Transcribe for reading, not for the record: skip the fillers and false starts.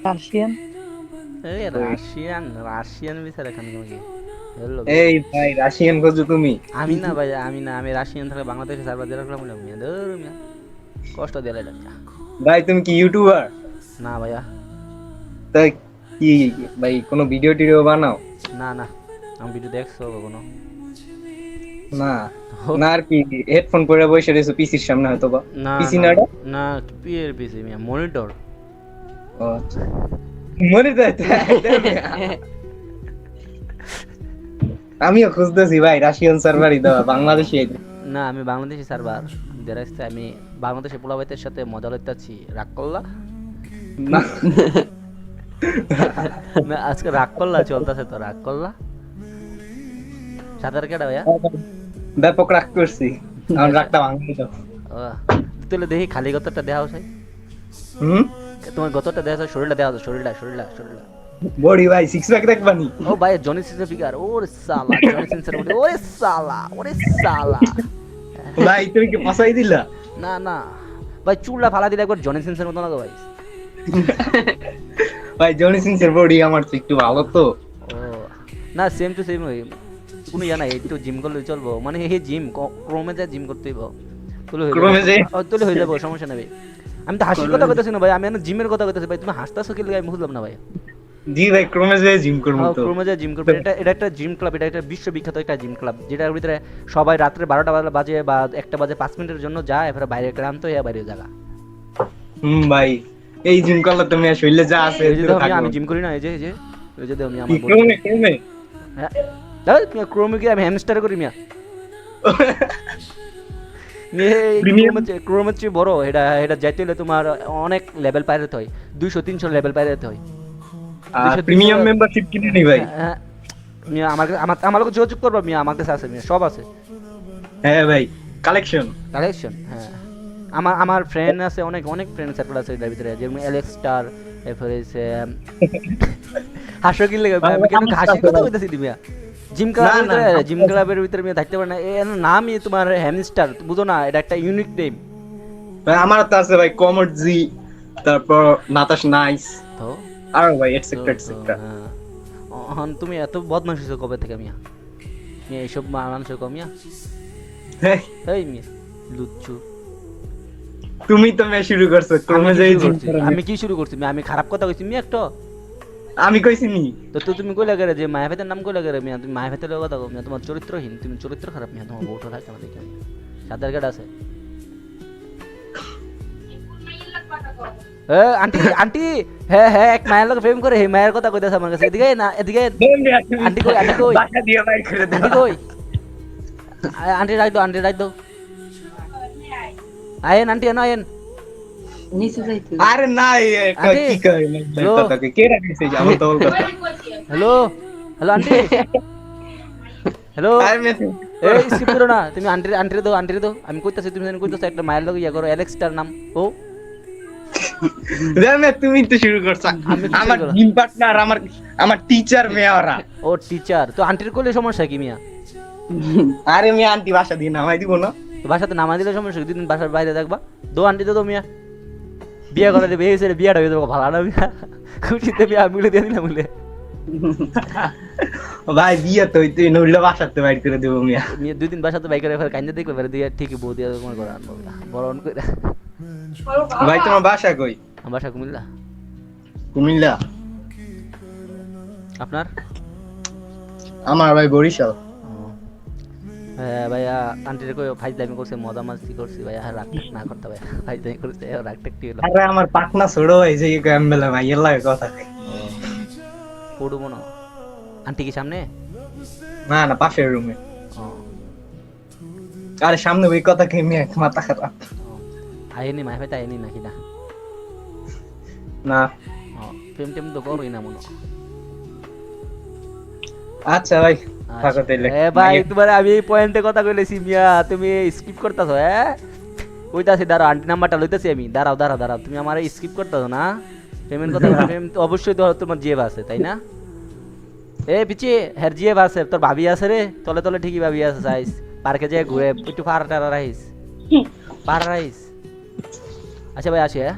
Russian. এই Russian Russian বিচার এখানে কি হলো? এই ভাই রাশিয়ান খোঁজো তুমি? আমি না ভাই, আমি না, আমি রাশিয়ান থাকলে বাংলাদেশে সার্ভার দিয়ে রাখলাম না মিয়া, ধর মিয়া, কষ্ট দিয়ে লাগা। ভাই তুমি কি ইউটিউবার? না ভাইয়া, তাই কি ভাই কোনো ভিডিও টিডিও বানাও? না না, আমি ভিডিও দেখছো কখনো? না না, আর কি হেডফোন পরে বসে রয়েছো পিসির সামনে হয়তো বা? না পিসি না না ওটা? না, পিএর পিসি মিয়া, মনিটর। ও আচ্ছা, মনে যায় আমিও খুঁজতেছি ভাই রাশিয়ান সার্ভারই দাও বাংলাদেশে। না, আমি বাংলাদেশি সার্ভার দেরাইছে, আমি বাংলাদেশে পোলাবাইতের সাথে মজা লইতাছি, রাগ করলা না না, আজকে রাগ করলা চলতেছে, তো রাগ করলা সাঁতার কেটা ভাইয়া? ব্যাপক রাগ করছি, আমার রাগটা ভাঙি দাও। ও, তুলে দেখি খালি গতরটা দেওয়া হচ্ছে, হুম, তোমার গতরটা দেওয়া হচ্ছে, শরীরটা দেওয়া হচ্ছে, শরীরটা। বডি ভাই সিক্স প্যাক দেখবানি? ও ভাই, জনি সিনসের ফিগার, ওরে সালা, জনি সিনসের বডি, ওরে সালা। ভাই তুমি কি ফাসাই দিলা? না না ভাই, চুলটা ফালা দিলে একবার জনি সিনসের মতো লাগে ভাই। ভাই জনি সিনসের বডি আমার চেয়ে একটু ভালো তো। ও না, সেম টু সেম ওই, কোনো ইয়া নাই, একটু জিম করলে চলবো, মানে এই জিম ক্রমে যা জিম করতে হইব, ক্রমে যে তুলে হয়ে যাবো, সমস্যা নেই। আমি তো হাসির কথা কইতেছি না ভাই, আমি জিমের কথা কইতেছি ভাই, তুমি হাসতেছো কি লাগে আমি বুঝলাম না ভাই। জি ভাই ক্রমে যে জিম করবো তো। ক্রমে যা জিম করবে, এটা একটা জিম ক্লাব, এটা একটা বিশ্ববিখ্যাত একটা জিম ক্লাব, যেটার ভিতরে সবাই রাত্রে 12টা বাজে বা 1টা বাজে 5 মিনিটের জন্য যায়, এরপরে বাইরে ক্লান্ত হয়ে বাইরে জায়গা। ভাই এই জিম করলে তুমি শরীরে যা আছে এই যে দেখো আমি জিম করি না, এই যে এই যে দেখো আমি আমার বডি, ক্রমে ক্রমে হ্যাঁ ক্রমে কি আমি হ্যামস্টার করি মিয়া, ক্রোমের চেয়ে বড়, এটা এটা যাইতে হলে তোমার অনেক লেভেল পাইতে হয়, 200-300 লেভেল পাইতে হয়। আর প্রিমিয়াম মেম্বারশিপ কিনে নি ভাই? মিয়া আমার আমার লোক যোগাযোগ করবা মিয়া, আমার কাছে আছে মিয়া, সব আছে। হ্যাঁ ভাই কালেকশন। হ্যাঁ, আমার ফ্রেন্ড আছে, অনেক অনেক ফ্রেন্ড সার্কেল আছে এটার ভিতরে, যেমন অ্যালেক্স স্টার, এরপরে হচ্ছে হাসো কি লাগে, আমি কেন হাসির কথা কইতাছি মিয়া। জিম ক্লাবের ভিতরে মিয়া থাকতে পারে না, এর নামই তোমার হ্যামস্টার, বুঝো না, এটা একটা ইউনিক নেম। ভাই আমার তো আছে ভাই কমোড জি, তারপর নাতাশ নাইস, তো আর ভাই এটসেট্রা এটসেট্রা। তুমি এত বদমাশ হইছো কবে থেকে মিয়া? মিয়া এইসব মানুষ কমিয়া, এই মিয়া লুচ্চু। তুমি তো মে শুরু করছো ক্রমে যে জিম করা। আমি কি শুরু করছি মিয়া? আমি খারাপ কথা কইছি মিয়া একটা? আমি কইছি নি তো তুমি কইলা গেলে যে মায়াফেতের নাম কইলা গেলে মিয়া, তুমি মায়াফেতের কথা কও মিয়া, তোমার চরিত্রহীন, তুমি চরিত্র খারাপ মিয়া, তোমার বউটা থাকে না দেখি সাদার গাড় আছে। আন্টি আন্টি, হ্যাঁ হ্যাঁ, এক মায়ের লোক প্রেম করে, হে মায়ের কথা কইতাছে আমার কাছে, এদিকে না এদিকে। আন্টি কই, আন্টি কই, বাসা দিয়ে বাইর করে দাও। আন্টি কই, আন্টি রাখ দাও, আন্টি রাখ দাও, আয়েন আন্টি, এনো আয়েন। নিচে যাইতে। আরে না কি কই কথা কে রাখিছে যাবো তো বল কথা। হ্যালো হ্যালো আন্টি, হ্যালো, আরে মেসে এই স্কিপ করো না, তুমি আন্টিরে দাও, আন্টিরে দাও, আমি কইতাছি, তুমি জানি কইতাছো একটা মায়ের লোক ইয়া করো, অ্যালেক্স স্টার নাম। ও জানে তুমি তো শুরু করছ। আমার জিম পার্টনার, আমার আমার টিচার মেয়ারা। ও টিচার, তো আন্টির কোলে সমস্যা কি মিয়া? আরে মিয়া আন্টি বাসা দিয়ে নামাই দিব না? তো বাসাতে নামা দিলে সমস্যা কি? দুদিন বাসার বাইরে থাকবা, দো আন্টি দো মিয়া, বিয়ে করে দেবে, এই ছেলে বিয়েটা হয়ে যাবো, ভালো না মিয়া, খুশিতে বিয়ে মিলে দিয়ে দিলাম বলে। ভাই বিয়ে তো হইতে নইলে বাসাতে বাইর করে দেবো মিয়া। মিয়া 2 দিন বাসাতে বাইক করে কাইন্দা দেখবে, ফের দিয়ে ঠিকই বউ দিয়ে তোমার করে আনবো বরণ করে। ভাই তোমার বাসা কই? আমার বাসা কুমিল্লা। কুমিল্লা? আপনার? আমার ভাই বরিশাল। হ্যাঁ ভাইয়া, আন্টির কই ফাইজলামি করছে, মজা মাস্তি করছি ভাইয়া, রাগ না করতে ভাইয়া, ফাইজলামি করছে, রাগ টাকটি হলো। আরে আমার পাটনা ছোট ভাই যে এমবেলা ভাই এর লাগে কথা। পড়বো না। আন্টি কি সামনে? না না পাশের রুমে। ও আরে সামনে ওই কথা কে মিয়া মাথা খারাপ। আইনি মাই ভাই, আইনি নাকি না? না প্রেম টেম তো করোই না মনে। আচ্ছা ভাই থাকো তাইলে। এ ভাই তোমার আমি এই পয়েন্টে কথা কইলেছি মিয়া, তুমি স্কিপ করতাছো? হ্যাঁ কইতাছি, দাঁড়াও আন্টি নাম্বারটা লইতাছি আমি, দাঁড়াও দাঁড়াও দাঁড়াও, তুমি আমার স্কিপ করতাছো না? পেমেন্ট কথা, প্রেম তো অবশ্যই তো তোমার জিএফ আছে তাই না? এ পিচি হের জিএফ আছে, তোর ভাবি আছে রে, তলে তলে ঠিকই ভাবি আছে, চাইস পার্কে যেয়ে ঘুরে একটু পাড়া টাড়া রাইস, পাড়া রাইস। আচ্ছা ভাই আসি, হ্যাঁ।